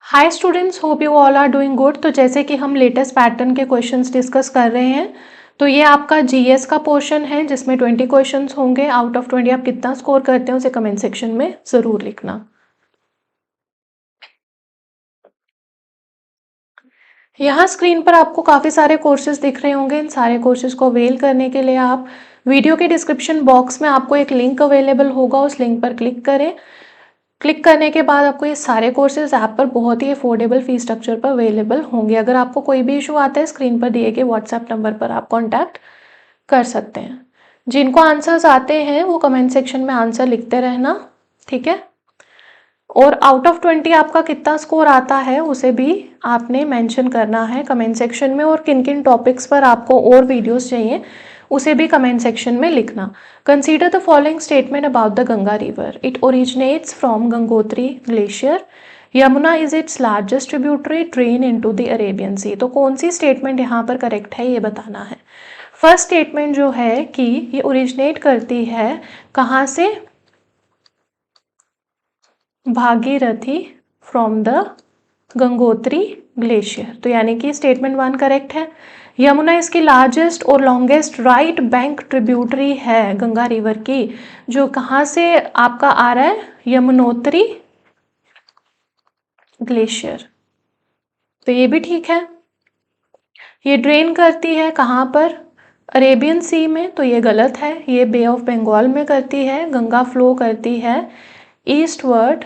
Hi students, hope you all are doing good. तो जैसे कि हम लेटेस्ट पैटर्न के क्वेश्चंस डिस्कस कर रहे हैं, तो ये आपका जीएस का पोर्शन है जिसमें 20 क्वेश्चंस होंगे। आउट ऑफ 20 आप कितना स्कोर करते हैं उसे कमेंट सेक्शन में ज़रूर लिखना। यहाँ स्क्रीन पर आपको काफ़ी सारे कोर्सेज दिख रहे होंगे। इन सारे कोर्सेज को अवेल करने के लिए आप वीडियो के डिस्क्रिप्शन बॉक्स में आपको एक लिंक अवेलेबल होगा, उस लिंक पर क्लिक करें। क्लिक करने के बाद आपको ये सारे कोर्सेज ऐप पर बहुत ही अफोर्डेबल फी स्ट्रक्चर पर अवेलेबल होंगे। अगर आपको कोई भी इशू आता है, स्क्रीन पर दिए गए व्हाट्सएप नंबर पर आप कॉन्टैक्ट कर सकते हैं। जिनको आंसर्स आते हैं वो कमेंट सेक्शन में आंसर लिखते रहना, ठीक है। और आउट ऑफ 20 आपका कितना स्कोर आता है उसे भी आपने मेंशन करना है कमेंट सेक्शन में। और किन किन टॉपिक्स पर आपको और वीडियोस चाहिए उसे भी कमेंट सेक्शन में लिखना। Consider the following statement about the Ganga river. It originates from Gangotri glacier. Yamuna is its largest tributary drain into the Arabian sea. तो कौन सी स्टेटमेंट यहाँ पर करेक्ट है ये बताना है। फर्स्ट स्टेटमेंट जो है कि ये ओरिजिनेट करती है कहाँ से, Bhagirathi from the Gangotri glacier. तो यानी कि स्टेटमेंट 1 करेक्ट है। यमुना इसकी लार्जेस्ट और लॉन्गेस्ट राइट बैंक ट्रिब्यूटरी है गंगा रिवर की, जो कहाँ से आपका आ रहा है, यमुनोत्री ग्लेशियर। तो ये भी ठीक है। ये ड्रेन करती है कहाँ पर, अरेबियन सी में, तो ये गलत है। ये बे ऑफ बंगाल में करती है। गंगा फ्लो करती है ईस्टवर्ड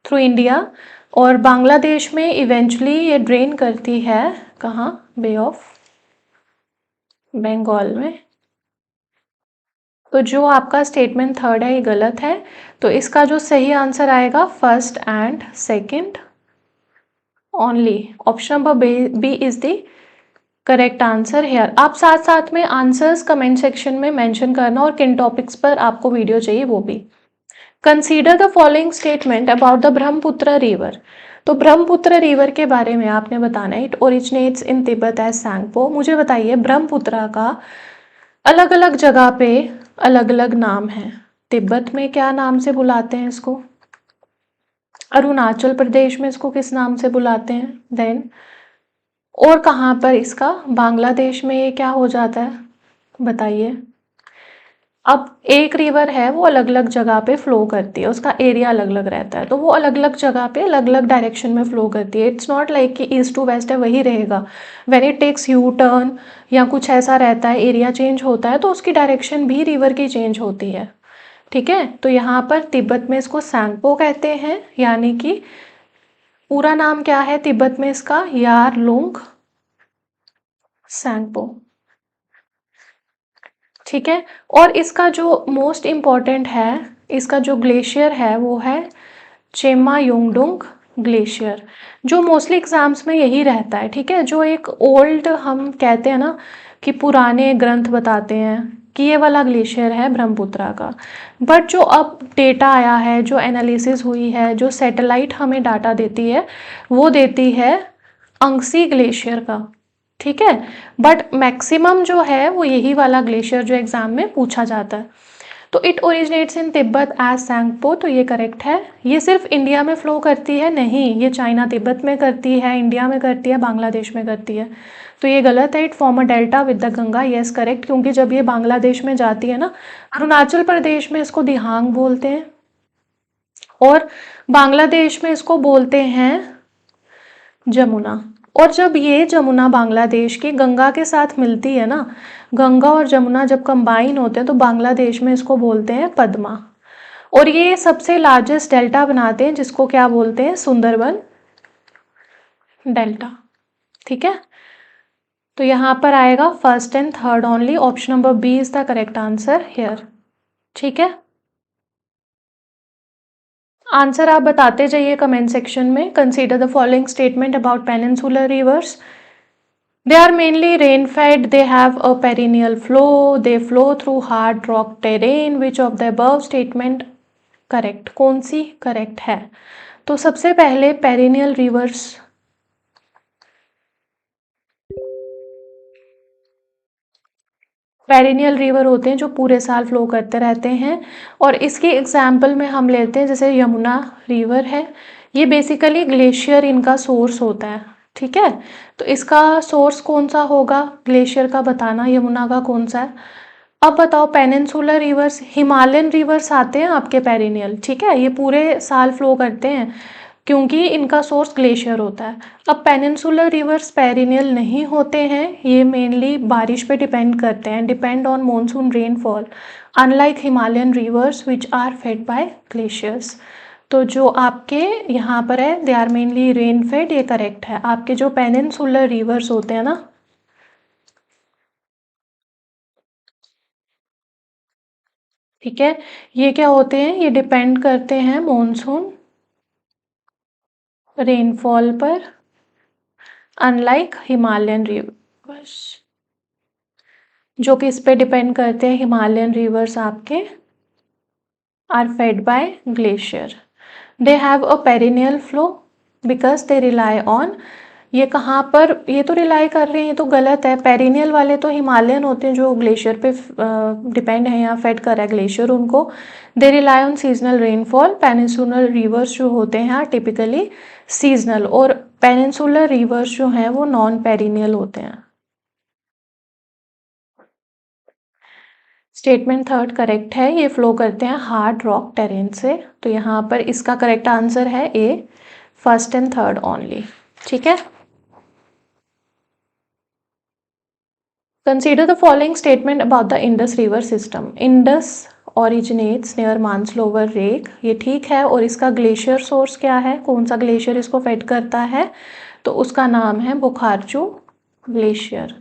थ्रू इंडिया और बांग्लादेश में इवेंचुअली ये ड्रेन करती है कहाँ, बे ऑफ बंगाल में। तो जो आपका स्टेटमेंट 3 है ये गलत है। तो इसका जो सही आंसर आएगा first and second only. Option number B is the correct answer here. आप साथ साथ में आंसर्स कमेंट सेक्शन में मेंशन करना और किन टॉपिक्स पर आपको वीडियो चाहिए वो भी। Consider the following statement about the Brahmaputra river. तो ब्रह्मपुत्र रिवर के बारे में आपने बताना है। It originates in Tibet as Tsangpo. मुझे बताइए ब्रह्मपुत्र का अलग अलग जगह पे अलग अलग नाम है। तिब्बत में क्या नाम से बुलाते हैं इसको, अरुणाचल प्रदेश में इसको किस नाम से बुलाते हैं, देन और कहाँ पर इसका, बांग्लादेश में ये क्या हो जाता है बताइए। अब एक रिवर है वो अलग अलग जगह पे फ्लो करती है, उसका एरिया अलग अलग रहता है, तो वो अलग अलग जगह पे अलग अलग डायरेक्शन में फ्लो करती है। इट्स नॉट लाइक कि ईस्ट टू वेस्ट है वही रहेगा। When it takes U turn या कुछ ऐसा रहता है, एरिया चेंज होता है, तो उसकी डायरेक्शन भी रिवर की चेंज होती है, ठीक है। तो यहाँ पर तिब्बत में इसको सांगपो कहते हैं, यानी कि पूरा नाम क्या है तिब्बत में इसका, यारलुंग सांगपो, ठीक है। और इसका जो मोस्ट इम्पॉर्टेंट है, इसका जो ग्लेशियर है वो है चेमायुंगडुंग ग्लेशियर, जो मोस्टली एग्जाम्स में यही रहता है, ठीक है। जो एक ओल्ड हम कहते हैं ना कि पुराने ग्रंथ बताते हैं कि ये वाला ग्लेशियर है ब्रह्मपुत्र का। बट जो अब डेटा आया है, जो एनालिसिस हुई है, जो सैटेलाइट हमें डाटा देती है, वो देती है अंगसी ग्लेशियर का, ठीक है। बट मैक्सिमम जो है वो यही वाला ग्लेशियर जो एग्जाम में पूछा जाता है। तो it originates in Tibet as Tsangpo, तो ये करेक्ट है। ये सिर्फ इंडिया में फ्लो करती है नहीं, ये चाइना तिब्बत में करती है, इंडिया में करती है, बांग्लादेश में करती है। तो ये गलत है। It form a delta with the Ganga, yes correct, क्योंकि जब ये बांग्लादेश में जाती है ना, अरुणाचल प्रदेश में इसको दिहांग बोलते हैं और बांग्लादेश में इसको बोलते हैं जमुना। और जब ये जमुना बांग्लादेश की गंगा के साथ मिलती है ना, गंगा और जमुना जब कंबाइन होते हैं तो बांग्लादेश में इसको बोलते हैं पद्मा। और ये सबसे लार्जेस्ट डेल्टा बनाते हैं जिसको क्या बोलते हैं, सुंदरबन डेल्टा, ठीक है। तो यहाँ पर आएगा first and third only. Option number B is the correct answer here, ठीक है। आंसर आप बताते जाइए कमेंट सेक्शन में। Consider the following statement about peninsular rivers. They are mainly rain-fed. They have a perennial flow. They flow through hard rock terrain. Which of the above statement correct? कौन C correct है? तो सबसे पहले perennial rivers, perennial river होते हैं जो पूरे साल फ्लो करते रहते हैं। और इसकी एग्जाम्पल में हम लेते हैं जैसे यमुना रिवर है, ये बेसिकली ग्लेशियर इनका सोर्स होता है, ठीक है। तो इसका सोर्स कौन सा होगा ग्लेशियर का, बताना यमुना का कौन सा है। अब बताओ पेनिनसुलर रिवर्स, हिमालयन रिवर्स आते हैं आपके पेरिनियल, ठीक है, ये पूरे साल फ्लो करते हैं क्योंकि इनका सोर्स ग्लेशियर होता है। अब पेनिनसुलर रिवर्स पेरिनियल नहीं होते हैं, ये मेनली बारिश पे डिपेंड करते हैं, depend on monsoon rainfall, unlike Himalayan rivers which are fed by glaciers. तो जो आपके यहाँ पर है they are mainly rain fed, ये करेक्ट है। आपके जो पेनिनसुलर रिवर्स होते हैं ना, ठीक है, ये क्या होते हैं, ये डिपेंड करते हैं मॉनसून रेनफॉल पर, अनलाइक हिमालयन रिवर्स जो कि इस पे डिपेंड करते हैं, हिमालयन रिवर्स आपके are fed by glacier. They have a perennial flow because they rely on, ये कहाँ पर, ये तो रिलाई कर रहे हैं, ये तो गलत है। पेरिनियल वाले तो हिमालयन होते हैं जो ग्लेशियर पे डिपेंड है या फेड कर रहा है ग्लेशियर उनको। दे rely on seasonal rainfall. Peninsular reverse जो होते हैं टिपिकली सीजनल, और पेनिनसुलर रिवर्स जो हैं वो नॉन पेरिनियल होते हैं। स्टेटमेंट थर्ड करेक्ट है, ये फ्लो करते हैं हार्ड रॉक टेरेन से। तो यहाँ पर इसका करेक्ट आंसर है ए, फर्स्ट एंड थर्ड ओनली, ठीक है। Consider the following statement about the Indus River system. Indus originates near Mansarovar lake, ये ठीक है। और इसका ग्लेशियर सोर्स क्या है, कौन सा ग्लेशियर इसको फेड करता है, तो उसका नाम है बुखारचू ग्लेशियर।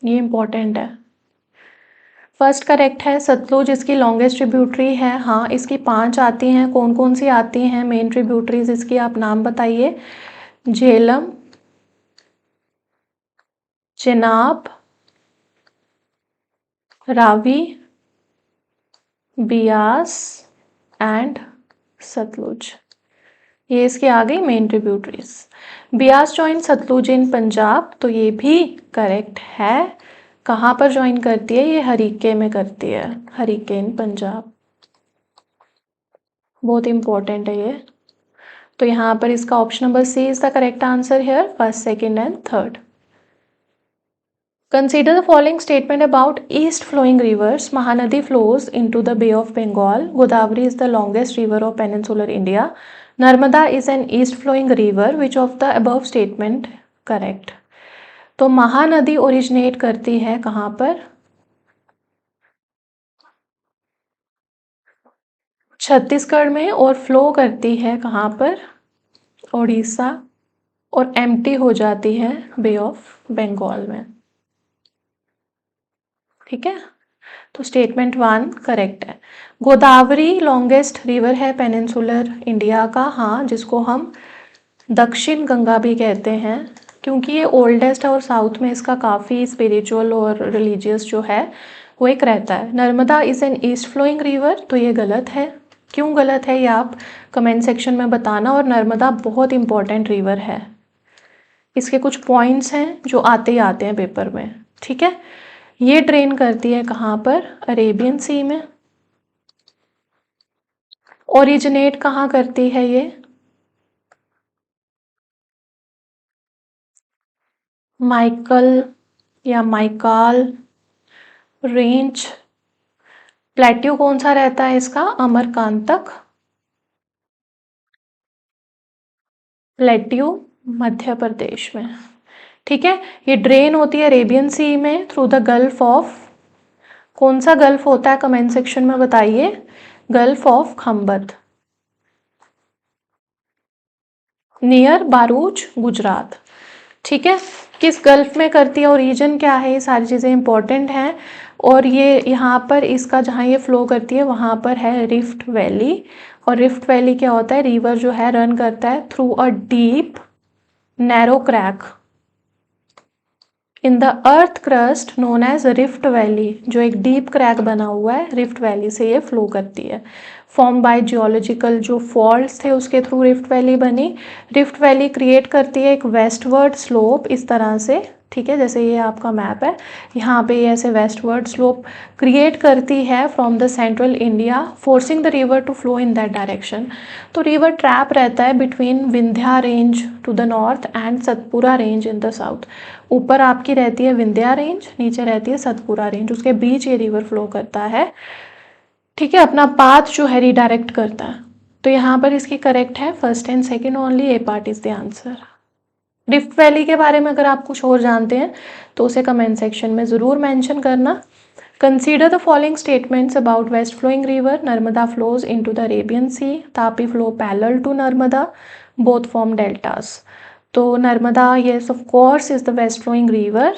ये इंपॉर्टेंट है। फर्स्ट करेक्ट है, सतलुज इसकी लॉन्गेस्ट ट्रिब्यूटरी है। हाँ, इसकी 5 आती हैं, कौन कौन सी आती हैं मेन ट्रिब्यूटरीज इसकी, आप नाम बताइए। झेलम, चिनाब, रावी, बियास एंड सतलुज, ये इसके आ गई main tributaries. Beas join Sutlej in Punjab, तो ये भी करेक्ट है। कहाँ पर ज्वाइन करती है, ये हरीके में करती है, हरीके इन पंजाब, बहुत इंपॉर्टेंट है ये। तो यहाँ पर इसका option number C is the correct answer here, first second and third. Consider the following statement about east flowing rivers. Mahanadi flows into the Bay of Bengal. Godavari is the longest river of peninsular India. Narmada is an east flowing river. Which of the above statement correct? तो Mahanadi originate करती है कहाँ पर, छत्तीसगढ़ में, और flow करती है कहाँ पर, उड़ीसा, और एम्प्टी हो जाती है बे ऑफ बंगाल में, ठीक है। तो स्टेटमेंट 1 करेक्ट है। गोदावरी लॉन्गेस्ट रिवर है पेनिनसुलर इंडिया का, हाँ, जिसको हम दक्षिण गंगा भी कहते हैं क्योंकि ये ओल्डेस्ट है और साउथ में इसका काफ़ी स्पिरिचुअल और रिलीजियस जो है वो एक रहता है। Narmada is an east flowing river, तो ये गलत है। क्यों गलत है ये आप कमेंट सेक्शन में बताना। और नर्मदा बहुत इंपॉर्टेंट रिवर है, इसके कुछ पॉइंट्स हैं जो आते ही आते हैं पेपर में, ठीक है। ये ड्रेन करती है कहाँ पर, अरेबियन सी में। ओरिजिनेट कहाँ करती है ये, माइकल या माइकाल रेंज। प्लेट्यू कौन सा रहता है इसका, अमरकांतक प्लेट्यू मध्य प्रदेश में, ठीक है। ये ड्रेन होती है अरेबियन सी में थ्रू द गल्फ ऑफ, कौन सा गल्फ होता है कमेंट सेक्शन में बताइए, gulf of Khambhat, near बारूच Gujarat, ठीक है। किस गल्फ में करती है और रीजन क्या है, ये सारी चीज़ें इंपॉर्टेंट हैं। और ये यहाँ पर इसका जहाँ ये फ्लो करती है वहाँ पर है रिफ्ट वैली। और रिफ्ट वैली क्या होता है, रिवर जो है रन करता है through a deep narrow crack in the earth crust known as rift valley, जो एक डीप क्रैक बना हुआ है रिफ्ट वैली से ये फ्लो करती है। फॉर्म बाय जियोलॉजिकल जो फॉल्ट्स थे उसके थ्रू रिफ्ट वैली बनी। रिफ्ट वैली क्रिएट करती है एक वेस्टवर्ड स्लोप इस तरह से, ठीक है, जैसे ये आपका मैप है, यहाँ पे ये ऐसे वेस्टवर्ड स्लोप क्रिएट करती है from the central India, forcing the river to flow in that direction. तो रिवर ट्रैप रहता है between Vindhya range to the north and Satpura range in the south. ऊपर आपकी रहती है विंध्या रेंज, नीचे रहती है सतपुरा रेंज, उसके बीच ये रिवर फ्लो करता है। ठीक है, अपना पाथ जो है रिडायरेक्ट करता है। तो यहाँ पर इसकी करेक्ट है first and second only, A part is the answer. Rift valley के बारे में अगर आप कुछ और जानते हैं तो उसे कमेंट सेक्शन में ज़रूर मेंशन करना। Consider the following statements about west flowing river. Narmada flows into the Arabian sea, Tapi flow parallel to Narmada, both form deltas. तो Narmada, yes of course, is the west flowing river.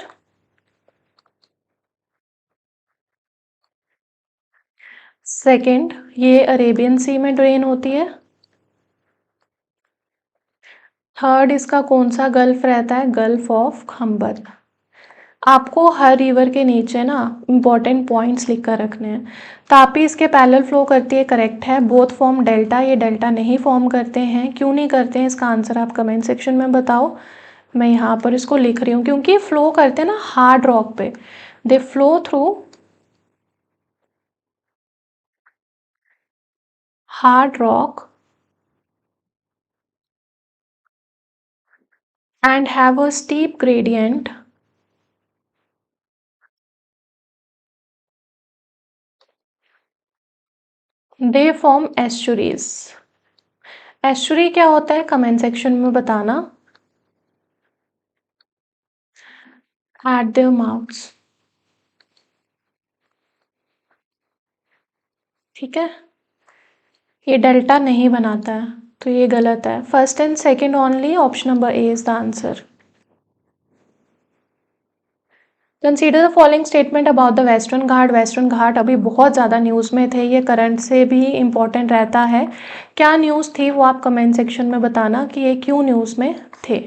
Second, ये Arabian sea में drain होती है। Third, इसका कौन सा gulf रहता है? Gulf of Khambhat. आपको हर रिवर के नीचे ना इंपॉर्टेंट पॉइंट्स लिख कर रखने हैं। तापी इसके पैरेलल फ्लो करती है, करेक्ट है। बोथ फॉर्म डेल्टा, ये डेल्टा नहीं फॉर्म करते हैं। क्यों नहीं करते हैं, इसका आंसर आप कमेंट सेक्शन में बताओ। मैं यहाँ पर इसको लिख रही हूँ क्योंकि फ्लो करते हैं ना हार्ड रॉक पे, they flow through hard rock and have a steep gradient, they form estuaries। Estuary क्या होता है कमेंट सेक्शन में बताना। एट देयर माउथ्स, ठीक है, ये डेल्टा नहीं बनाता है तो ये गलत है। First and second only, option number A is the answer. Consider the following statement about the western Ghat. Western Ghat अभी बहुत ज़्यादा न्यूज़ में थे, ये करंट से भी इम्पोर्टेंट रहता है। क्या न्यूज़ थी वो आप कमेंट सेक्शन में बताना कि ये क्यों न्यूज़ में थे।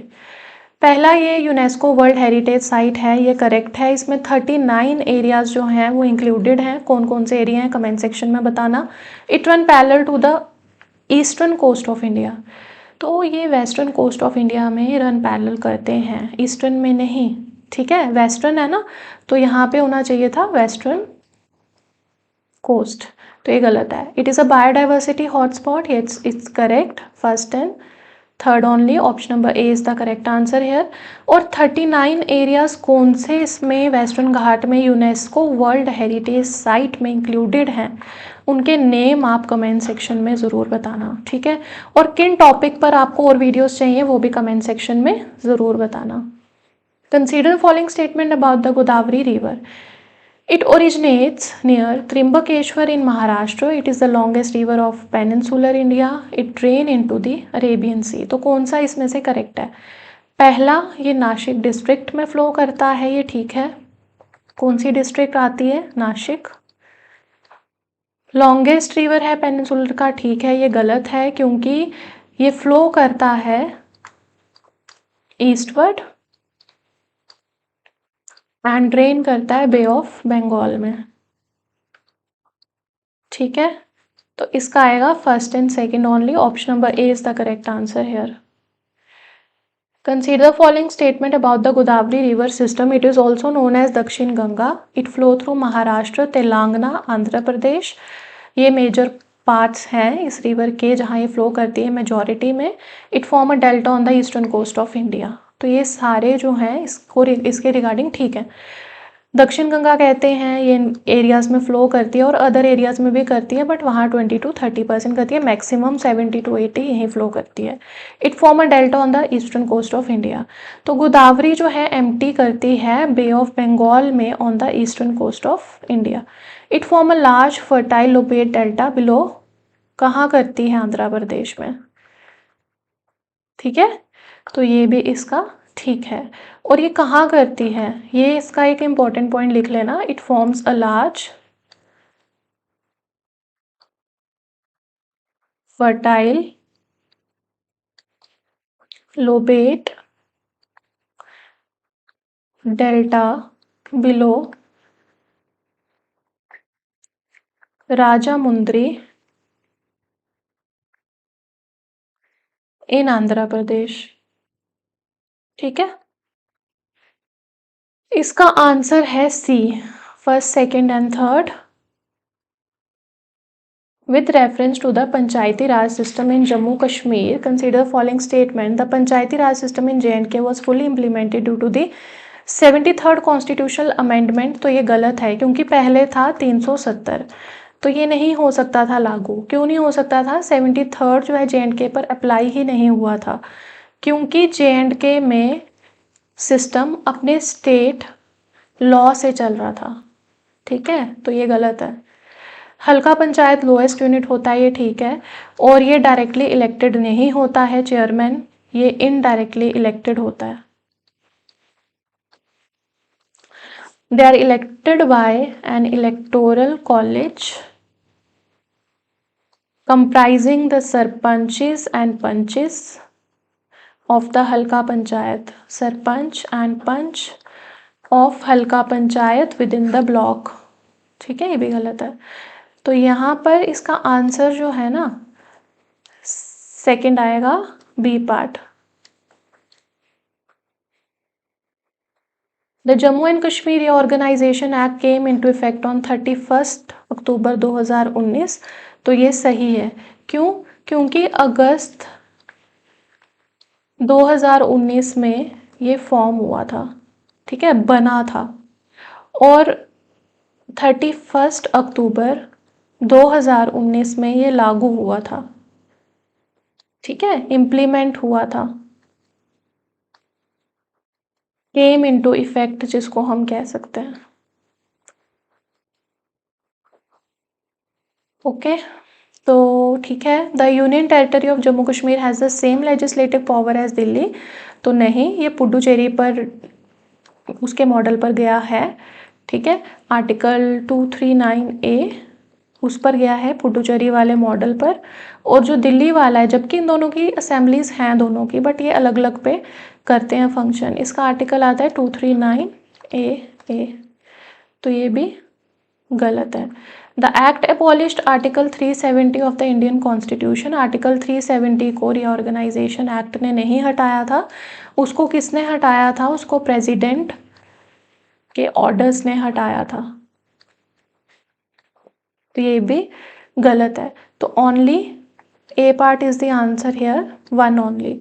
पहला, ये यूनेस्को वर्ल्ड हेरिटेज साइट है, ये करेक्ट है। इसमें 39 एरियाज जो हैं वो इंक्लूडेड हैं। कौन कौन से एरिया हैं कमेंट सेक्शन में बताना। It run parallel to the eastern coast of India, तो ये वेस्टर्न कोस्ट ऑफ इंडिया में रन पैरेलल करते हैं, ईस्टर्न में नहीं। ठीक है, वेस्टर्न है ना, तो यहाँ पे होना चाहिए था वेस्टर्न कोस्ट, तो ये गलत है। It is a biodiversity hotspot, it's correct. First and third only, option number A is the correct answer hair. और 39 एरियाज कौन से इसमें वेस्टर्न घाट में यूनेस्को वर्ल्ड हेरिटेज साइट में इंक्लूडेड हैं, उनके नेम आप कमेंट सेक्शन में ज़रूर बताना। ठीक है, और किन टॉपिक पर आपको और वीडियोस चाहिए वो भी कमेंट सेक्शन में ज़रूर बताना। Consider following statement about the Godavari river. It originates near Trimbakeshwar in Maharashtra. It is the longest river of peninsular India. It drain into the Arabian Sea. तो कौन सा इसमें से करेक्ट है? पहला, ये नासिक डिस्ट्रिक्ट में फ्लो करता है, ये ठीक है। कौन सी डिस्ट्रिक्ट आती है? नासिक। लॉन्गेस्ट रिवर है पेनिनसुलर का, ठीक है, ये गलत है क्योंकि ये फ्लो करता है ईस्टवर्ड एंड ड्रेन करता है बे ऑफ बंगाल में। ठीक है, तो इसका आएगा first and second only, option number A is the correct answer hair. Consider the following statement about the Godavari river system. It is also known as Dakshin Ganga. It flow through Maharashtra, Telangana, Andhra Pradesh. ये major parts हैं इस river के जहाँ ये flow करती है majority में। It form a delta on the eastern coast of India. तो ये सारे जो हैं इसके रिगार्डिंग ठीक है। दक्षिण गंगा कहते हैं, ये एरियाज में फ्लो करती है और अदर एरियाज में भी करती है, बट वहाँ 20 to 30% करती है, मैक्सिमम 70 to 80 यहीं फ्लो करती है। It form a delta on the eastern coast of India. तो गोदावरी जो है एम्प्टी करती है बे ऑफ बंगाल में on the eastern coast of India. It form a large fertile lobate delta below, कहाँ करती है? आंध्र प्रदेश में। ठीक है, तो ये भी इसका ठीक है। और ये कहाँ करती है, ये इसका एक इम्पॉर्टेंट पॉइंट लिख लेना। It forms a large fertile lobate delta below Rajahmundry in Andhra Pradesh. ठीक है, इसका आंसर है C, first, second and third. With reference to the Panchayati Raj system in Jammu Kashmir, consider following statement. The Panchayati Raj system in J&K was fully implemented due to the 73rd constitutional amendment. तो ये गलत है क्योंकि पहले था 370, तो ये नहीं हो सकता था लागू। क्यों नहीं हो सकता था? 73rd जो है J&K पर अप्लाई ही नहीं हुआ था, क्योंकि J&K में सिस्टम अपने स्टेट लॉ से चल रहा था। ठीक है, तो ये गलत है। हल्का पंचायत लोएस्ट यूनिट होता है, ये ठीक है। और ये डायरेक्टली इलेक्टेड नहीं होता है चेयरमैन, ये इनडायरेक्टली इलेक्टेड होता है। They are elected by an electoral college comprising the sarpanches and panches of the halka panchayat, sarpanch and panch of halka panchayat within the block. ठीक है, ये भी गलत है। तो यहाँ पर इसका आंसर जो है ना, सेकंड आएगा, B part. The Jammu and Kashmir reorganization act came into effect on 31 October 2019। तो ये सही है। क्यों? क्योंकि अगस्त 2019 में ये फॉर्म हुआ था, ठीक है, बना था, और 31 अक्टूबर 2019 में ये लागू हुआ था। ठीक है, इम्प्लीमेंट हुआ था, केम इनटू इफेक्ट जिसको हम कह सकते हैं। ओके, तो ठीक है। The union territory of Jammu Kashmir has the same legislative power as Delhi. तो नहीं, ये पुडुचेरी पर, उसके मॉडल पर गया है। ठीक है, आर्टिकल 239A उस पर गया है, पुडुचेरी वाले मॉडल पर। और जो दिल्ली वाला है, जबकि इन दोनों की असेंबलीज हैं दोनों की, बट ये अलग अलग पे करते हैं फंक्शन। इसका आर्टिकल आता है 239A। तो ये भी गलत है। The act abolished article 370 of the Indian constitution. Article 370 को रीऑर्गेनाइजेशन एक्ट ने नहीं हटाया था, उसको किसने हटाया था? उसको प्रेसिडेंट के ऑर्डर्स ने हटाया था। तो ये भी गलत है। तो only A part is the answer here, one only.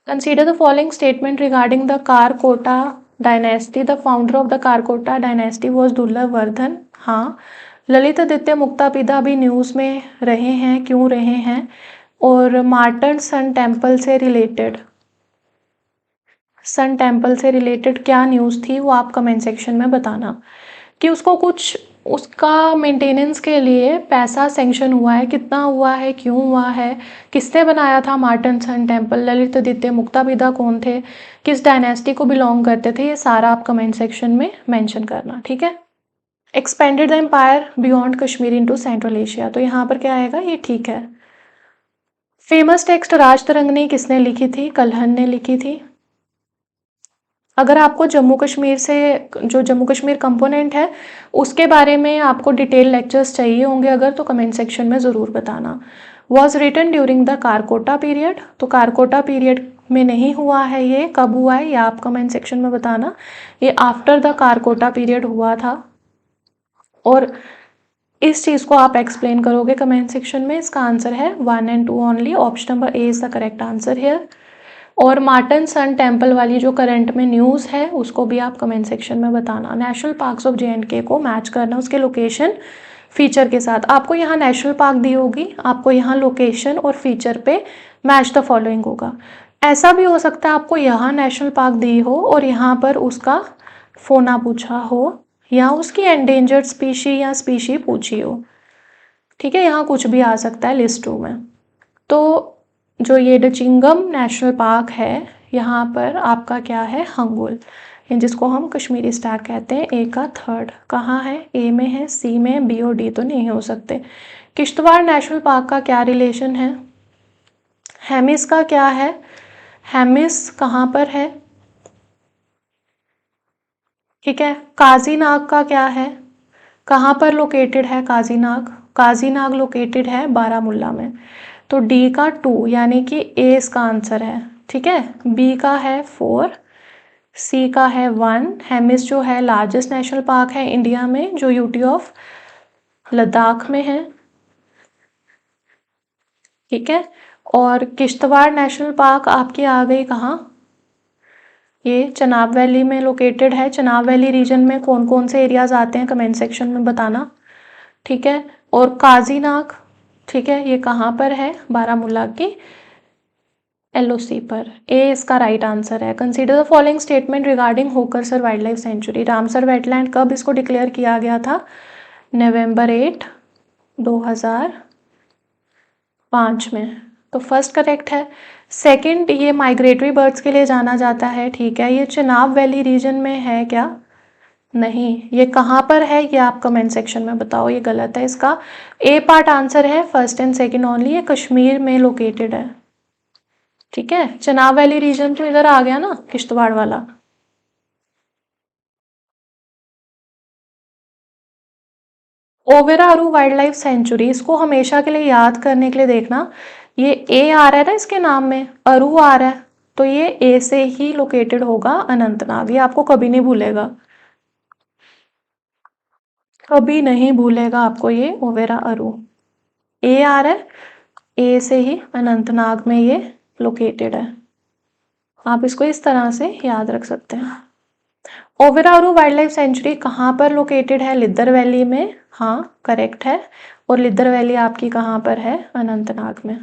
Consider the following statement regarding the Karkota dynasty. The founder of the Karkota dynasty was Durlabhavardhana. हाँ, ललितादित्य मुक्तापिता भी न्यूज़ में रहे हैं, क्यों रहे हैं? और मार्टन सन टेम्पल से रिलेटेड, सन टेम्पल से रिलेटेड क्या न्यूज़ थी वो आप कमेंट सेक्शन में बताना, कि उसको कुछ उसका मेंटेनेंस के लिए पैसा सेंक्शन हुआ है, कितना हुआ है, क्यों हुआ है, किसने बनाया था मार्टन सन टेम्पल, ललितादित्य मुक्तापिता कौन थे, किस डायनेस्टी को बिलोंग करते थे, ये सारा आप कमेंट सेक्शन में मेंशन करना। ठीक है। Expanded the empire beyond Kashmir into central Asia. तो यहाँ पर क्या आएगा? ये ठीक है। फेमस टेक्स्ट राज तरंगिणी किसने लिखी थी? कल्हण ने लिखी थी। अगर आपको जम्मू कश्मीर से, जो जम्मू कश्मीर कंपोनेंट है उसके बारे में आपको डिटेल लेक्चर्स चाहिए होंगे अगर, तो कमेंट सेक्शन में ज़रूर बताना। Was written during the Karkota period. तो कारकोटा पीरियड में नहीं हुआ है, ये कब हुआ है ये आप कमेंट सेक्शन में बताना। ये आफ्टर द कारकोटा पीरियड हुआ था, और इस चीज़ को आप एक्सप्लेन करोगे कमेंट सेक्शन में। इसका आंसर है 1 and 2 only. Option number A is the correct answer here. और मार्टन सन टेम्पल वाली जो करंट में न्यूज़ है उसको भी आप कमेंट सेक्शन में बताना। नेशनल पार्क्स ऑफ J&K को मैच करना उसके लोकेशन फीचर के साथ। आपको यहाँ नेशनल पार्क दी होगी, आपको यहाँ लोकेशन और फीचर पे मैच द फॉलोइंग होगा। ऐसा भी हो सकता है आपको यहाँ नेशनल पार्क दी हो और यहाँ पर उसका फोना पूछा हो, या उसकी एंडेंजर्ड स्पीशी या स्पीशी पूछी हो। ठीक है, यहाँ कुछ भी आ सकता है लिस्ट 2 में। तो जो ये डचिंगम नेशनल पार्क है, यहाँ पर आपका क्या है? हंगुल, जिसको हम कश्मीरी स्टैग कहते हैं। ए का थर्ड कहाँ है? ए में है, सी में, बी और डी तो नहीं हो सकते। किश्तवाड़ नेशनल पार्क का क्या रिलेशन है? हेमिस का क्या है? हेमिस कहाँ पर है? ठीक है। काजीनाग का क्या है? कहाँ पर लोकेटेड है काजीनाग? काजीनाग लोकेटेड है बारामुल्ला में। तो डी का 2 यानी कि ए इसका आंसर है। ठीक है, बी का है 4, सी का है 1। हेमिस जो है लार्जेस्ट नेशनल पार्क है इंडिया में, जो यूटी ऑफ लद्दाख में है, ठीक है। और किश्तवाड़ नेशनल पार्क आपकी आ गई कहाँ, ये चनाब वैली में लोकेटेड है। चनाब वैली रीजन में कौन कौन से एरियाज आते हैं कमेंट सेक्शन में बताना, ठीक है। और काजीनाग, ठीक है, ये कहाँ पर है, बारामूला की एलओसी पर। ए इसका राइट आंसर है। Consider the following statement regarding Hokersar wild life century. Ramsar wetland कब इसको डिक्लेयर किया गया था, नवंबर 8, 2005 में। तो फर्स्ट करेक्ट है। सेकंड, ये माइग्रेटरी बर्ड्स के लिए जाना जाता है, ठीक है। ये चनाब वैली रीजन में है क्या, नहीं। ये कहाँ पर है, ये आप कमेंट सेक्शन में बताओ, ये गलत है। इसका ए पार्ट आंसर है, फर्स्ट एंड सेकंड ओनली। ये कश्मीर में लोकेटेड है, ठीक है। चनाब वैली रीजन तो इधर आ गया ना, किश्तवाड़ वाला। ओवेरा अरू वाइल्ड लाइफ सेंचुरी, इसको हमेशा के लिए याद करने के लिए देखना, ये ए आ रहा है ना इसके नाम में, अरू आ रहा है, तो ये ए से ही लोकेटेड होगा अनंतनाग। ये आपको कभी नहीं भूलेगा, कभी नहीं भूलेगा आपको ये ओवेरा अरू। ए आ रहा है, ए से ही अनंतनाग में ये लोकेटेड है। आप इसको इस तरह से याद रख सकते हैं। ओवेरा अरू वाइल्ड लाइफ सेंचुरी कहाँ पर लोकेटेड है, लिद्दर वैली में, हाँ करेक्ट है। और लिद्दर वैली आपकी कहाँ पर है, अनंतनाग में।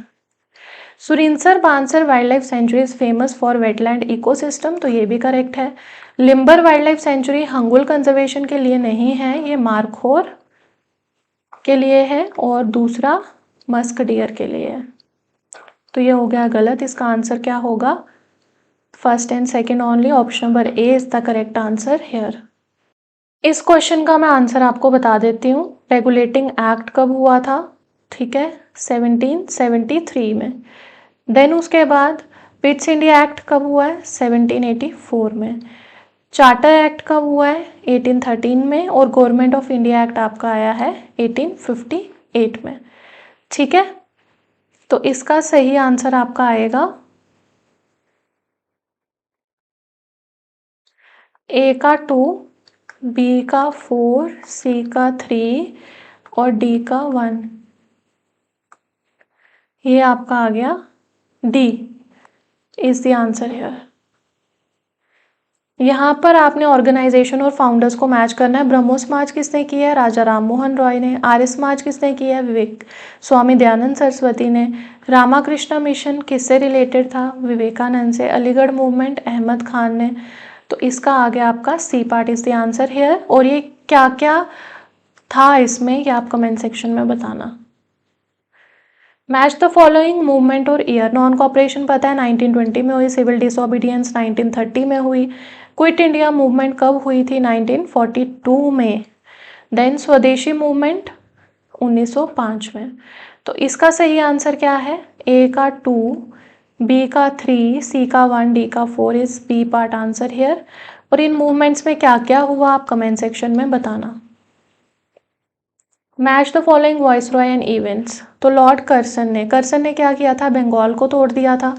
Surinsar Mansar wild life sanctuary is famous for wetland ecosystem, तो ये भी करेक्ट है। Limber wild life sanctuary hangul conservation के लिए नहीं है, ये मार्खोर के लिए है, और दूसरा मस्क डियर के लिए है। तो ये हो गया गलत। इसका आंसर क्या होगा, first and second only, option number A is the correct answer hair. इस क्वेश्चन का मैं आंसर आपको बता देती हूँ। रेगुलेटिंग एक्ट कब हुआ था, ठीक है, 1773 में। देन उसके बाद पिट्स इंडिया एक्ट कब हुआ है, 1784 में। चार्टर एक्ट कब हुआ है, 1813 में। और गवर्नमेंट ऑफ इंडिया एक्ट आपका आया है 1858 में, ठीक है। तो इसका सही आंसर आपका आएगा ए का 2, बी का 4, सी का 3 और डी का 1। ये आपका आ गया D is the answer here. यहाँ पर आपने ऑर्गेनाइजेशन और फाउंडर्स को मैच करना है। ब्रह्मो समाज किसने की है, राजा राम मोहन रॉय ने। आर्य समाज किसने की है, विवेक स्वामी दयानंद सरस्वती ने। रामाकृष्ण मिशन किससे रिलेटेड था, विवेकानंद से। अलीगढ़ मूवमेंट अहमद खान ने। तो इसका आ गया आपका C part is the answer here. और ये क्या क्या था इसमें, ये आप कमेंट सेक्शन में बताना। मैच द फॉलोइंग मूवमेंट और ईयर। नॉन कॉपरेशन पता है 1920 में हुई, सिविल डिसोबीडियंस 1930 में हुई, क्विट इंडिया मूवमेंट कब हुई थी, 1942 में। देन स्वदेशी मूवमेंट 1905 में। तो इसका सही आंसर क्या है, ए का 2, बी का 3, सी का 1, डी का 4 is B part answer here. और इन मूवमेंट्स में क्या क्या हुआ आप कमेंट सेक्शन में बताना। Match the following viceroy and events. तो लॉर्ड कर्सन ने क्या किया था, बंगाल को तोड़ दिया था,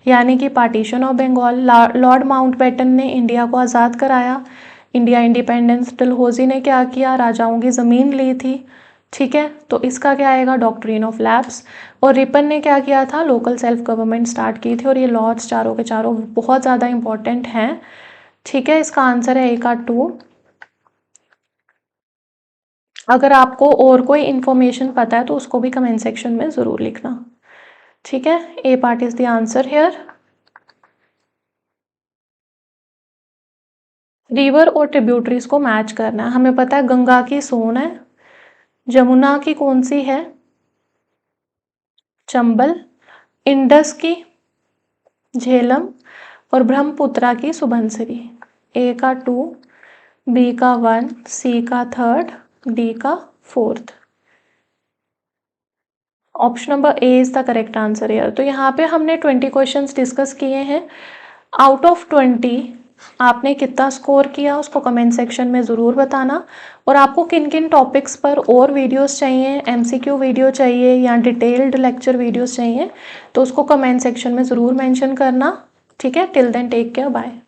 यानी कि partition of Bengal. Lord Mountbatten ने इंडिया को आज़ाद कराया, इंडिया इंडिपेंडेंस। डलहौजी ने क्या किया, राजाओं की ज़मीन ली थी, ठीक है। तो इसका क्या आएगा, डॉक्ट्रिन ऑफ लैप्स। और रिपन ने क्या किया था, लोकल सेल्फ गवर्नमेंट स्टार्ट की थी। और ये लॉर्ड्स चारों के चारों बहुत ज़्यादा इंपॉर्टेंट हैं, ठीक है। इसका आंसर है ए का 2। अगर आपको और कोई इन्फॉर्मेशन पता है तो उसको भी कमेंट सेक्शन में ज़रूर लिखना, ठीक है। A part is the answer here. River और ट्रिब्यूटरीज को मैच करना है। हमें पता है गंगा की सोन है, जमुना की कौन सी है, चंबल, इंडस की झेलम, और ब्रह्मपुत्रा की सुबनसिरी। ए का 2, बी का 1, सी का 3, डी का 4। Option number A is the correct answer यार। तो यहाँ पे हमने 20 क्वेश्चंस डिस्कस किए हैं। आउट ऑफ 20 आपने कितना स्कोर किया उसको कमेंट सेक्शन में ज़रूर बताना। और आपको किन किन टॉपिक्स पर और वीडियोस चाहिए, एमसीक्यू वीडियो चाहिए या डिटेल्ड लेक्चर वीडियोस चाहिए, तो उसको कमेंट सेक्शन में ज़रूर मेंशन करना, ठीक है। Till then take care, bye.